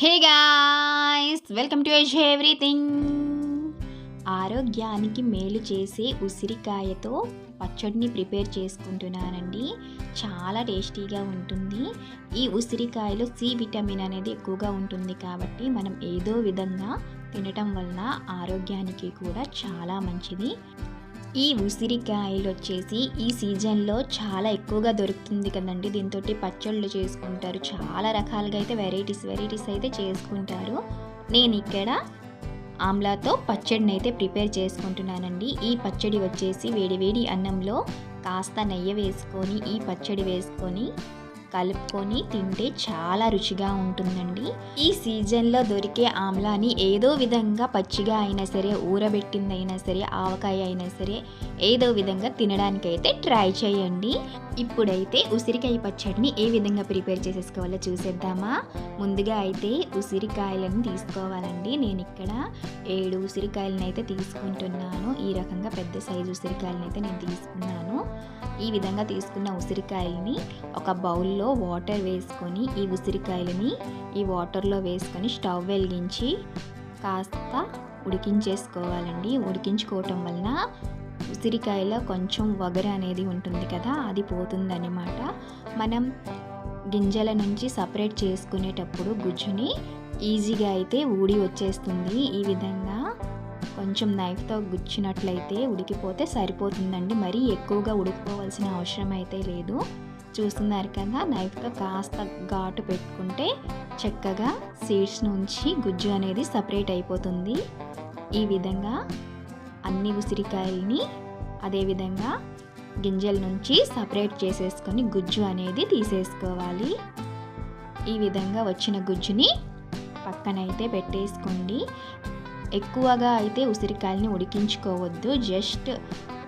Hey guys, welcome to everything. ఆరోగ్యానికి మేలు చేసే ఉసిరికాయతో పచ్చడిని ప్రిపేర్ చేసుకుంటున్నానండి. చాలా టేస్టీగా ఉంటుంది. ఈ ఉసిరికాయలో సి విటమిన్ అనేది ఎక్కువగా ఉంటుంది కాబట్టి మనం ఏదో విధంగా తినటం వలన ఆరోగ్యానికి కూడా చాలా మంచిది. ఈ ఉసిరికాయలు వచ్చేసి ఈ సీజన్లో చాలా ఎక్కువగా దొరుకుతుంది కదండి. దీంతో పచ్చళ్ళు చేసుకుంటారు, చాలా రకాలుగా అయితే వెరైటీస్ అయితే చేసుకుంటారు. నేను ఇక్కడ ఆమ్లాతో పచ్చడిని అయితే ప్రిపేర్ చేసుకుంటున్నానండి. ఈ పచ్చడి వచ్చేసి వేడి అన్నంలో కాస్త నెయ్యి వేసుకొని ఈ పచ్చడి వేసుకొని కలుపుకొని తింటే చాలా రుచిగా ఉంటుందండి. ఈ సీజన్లో దొరికే ఆమ్లాని ఏదో విధంగా పచ్చిగా అయినా సరే, ఊరబెట్టిందైనా సరే, ఆవకాయ అయినా సరే ఏదో విధంగా తినడానికైతే ట్రై చేయండి. ఇప్పుడైతే ఉసిరికాయ పచ్చడిని ఏ విధంగా ప్రిపేర్ చేసేసుకోవాలో చూసేద్దామా. ముందుగా అయితే ఉసిరికాయలను తీసుకోవాలండి. నేను ఇక్కడ 7 ఉసిరికాయలను అయితే తీసుకుంటున్నాను. ఈ రకంగా పెద్ద సైజు ఉసిరికాయలను అయితే నేను తీసుకున్నాను. ఈ విధంగా తీసుకున్న ఉసిరికాయలని ఒక బౌల్లో వాటర్ వేసుకొని ఈ ఉసిరికాయలని ఈ వాటర్లో వేసుకొని స్టవ్ వెలిగించి కాస్త ఉడికించేసుకోవాలండి. ఉడికించుకోవటం వలన ఉసిరికాయలో కొంచెం వగర అనేది ఉంటుంది కదా, అది పోతుందన్నమాట. మనం గింజల నుంచి సపరేట్ చేసుకునేటప్పుడు గుజ్జుని ఈజీగా అయితే ఊడి వచ్చేస్తుంది. ఈ విధంగా కొంచెం నైఫ్తో గుచ్చినట్లయితే ఉడికిపోతే సరిపోతుందండి. మరీ ఎక్కువగా ఉడికిపోవాల్సిన అవసరం అయితే లేదు. చూస్తున్నారు కదా, నైఫ్తో కాస్త ఘాటు పెట్టుకుంటే చక్కగా సీడ్స్ నుంచి గుజ్జు అనేది సపరేట్ అయిపోతుంది. ఈ విధంగా అన్ని ఉసిరికాయల్ని అదేవిధంగా గింజల నుంచి సపరేట్ చేసేసుకొని గుజ్జు అనేది తీసేసుకోవాలి. ఈ విధంగా వచ్చిన గుజ్జుని పక్కనైతే పెట్టేసుకోండి. ఎక్కువగా అయితే ఉసిరికాయలని ఉడికించుకోవద్దు. జస్ట్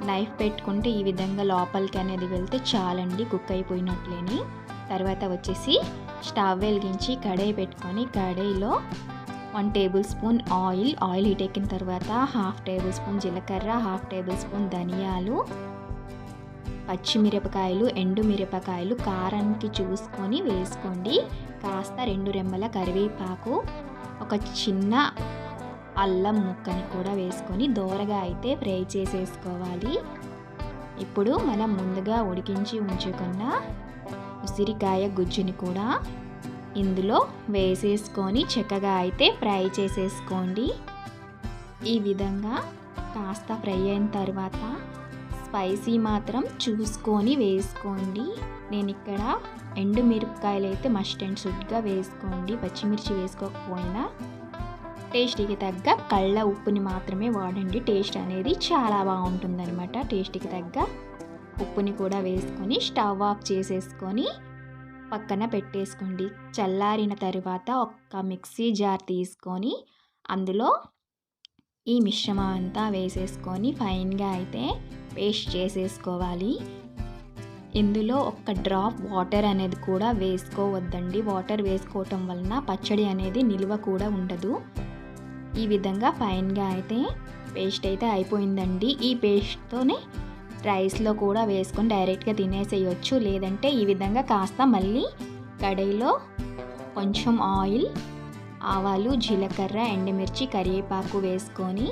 నైఫ్ పెట్టుకుంటే ఈ విధంగా లోపలికి అనేది వెళ్తే చాలండి, కుక్ అయిపోయినట్లేని. తర్వాత వచ్చేసి స్టవ్ వెలిగించి కడాయి పెట్టుకొని కడాయిలో 1 టేబుల్ స్పూన్ ఆయిల్ హీట్ ఎక్కిన తర్వాత 1/2 టేబుల్ స్పూన్ జీలకర్ర, 1/2 టేబుల్ స్పూన్ ధనియాలు, పచ్చిమిరపకాయలు, ఎండుమిరపకాయలు కారానికి చూసుకొని వేసుకోండి. కాస్త 2 రెమ్మల కరివేపాకు, ఒక చిన్న అల్లం ముక్కని కూడా వేసుకొని దోరగా అయితే ఫ్రై చేసేసుకోవాలి. ఇప్పుడు మనం ముందుగా ఉడికించి ఉంచుకున్న ఉసిరికాయ గుజ్జుని కూడా ఇందులో వేసేసుకొని చక్కగా అయితే ఫ్రై చేసేసుకోండి. ఈ విధంగా కాస్త ఫ్రై అయిన తర్వాత స్పైసీ మాత్రం చూసుకొని వేసుకోండి. నేను ఇక్కడ ఎండుమిరపకాయలు అయితే మస్ట్ అండ్ షుడ్గా వేసుకోండి. పచ్చిమిర్చి వేసుకోకపోయినా టేస్ట్కి తగ్గ కళ్ళ ఉప్పుని మాత్రమే వాడండి. టేస్ట్ అనేది చాలా బాగుంటుందన్నమాట. టేస్ట్కి తగ్గ ఉప్పుని కూడా వేసుకొని స్టవ్ ఆఫ్ చేసేసుకొని పక్కన పెట్టేసుకోండి. చల్లారిన తర్వాత ఒక మిక్సీ జార్ తీసుకొని అందులో ఈ మిశ్రమం అంతా వేసేసుకొని ఫైన్గా అయితే పేస్ట్ చేసేసుకోవాలి. ఇందులో ఒక డ్రాప్ వాటర్ అనేది కూడా వేసుకోవద్దండి. వాటర్ వేసుకోవటం వలన పచ్చడి అనేది నిల్వ కూడా ఉండదు. ఈ విధంగా ఫైన్గా అయితే పేస్ట్ అయితే అయిపోయిందండి. ఈ పేస్ట్తోనే రైస్లో కూడా వేసుకొని డైరెక్ట్గా తినేసేయచ్చు. లేదంటే ఈ విధంగా కాస్త మళ్ళీ కడాయిలో కొంచెం ఆయిల్, ఆవాలు, జీలకర్ర, ఎండుమిర్చి, కరివేపాకు వేసుకొని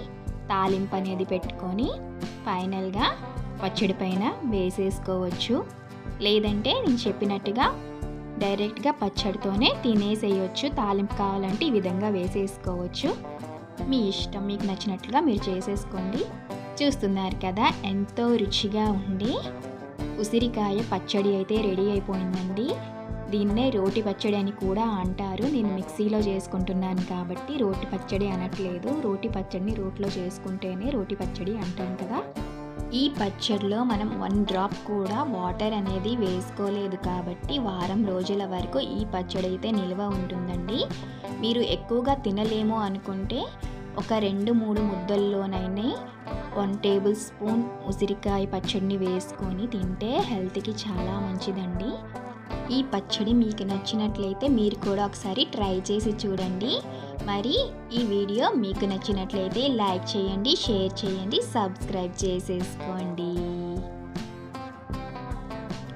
తాలింపు అనేది పెట్టుకొని ఫైనల్గా పచ్చడి పైన వేసేసుకోవచ్చు. లేదంటే నేను చెప్పినట్టుగా డైరెక్ట్గా పచ్చడితోనే తినేసేయచ్చు. తాలింపు కావాలంటే ఈ విధంగా వేసేసుకోవచ్చు. మీ ఇష్టం, మీకు నచ్చినట్లుగా మీరు చేసేసుకోండి. చూస్తున్నారు కదా, ఎంతో రుచిగా ఉండే ఉసిరికాయ పచ్చడి అయితే రెడీ అయిపోయిందండి. దీన్నే రోటి పచ్చడి అని కూడా అంటారు. నేను మిక్సీలో చేసుకుంటున్నాను కాబట్టి రోటి పచ్చడి అనట్లేదు. రోటి పచ్చడిని రోట్లో చేసుకుంటేనే రోటి పచ్చడి అంటాం కదా. ఈ పచ్చడిలో మనం 1 డ్రాప్ కూడా వాటర్ అనేది వేసుకోలేదు కాబట్టి వారం రోజుల వరకు ఈ పచ్చడి అయితే నిల్వ ఉంటుందండి. మీరు ఎక్కువగా తినలేము అనుకుంటే ఒక 2-3 ముద్దల్లోనైనా 1 టేబుల్ స్పూన్ ఉసిరికాయ పచ్చడిని వేసుకొని తింటే హెల్త్కి చాలా మంచిదండి. ఈ పచ్చడి మీకు నచ్చినట్లయితే మీరు కూడా ఒకసారి ట్రై చేసి చూడండి. మరి ఈ వీడియో మీకు నచ్చినట్లయితే లైక్ చేయండి, షేర్ చేయండి, సబ్స్క్రైబ్ చేసేసుకోండి.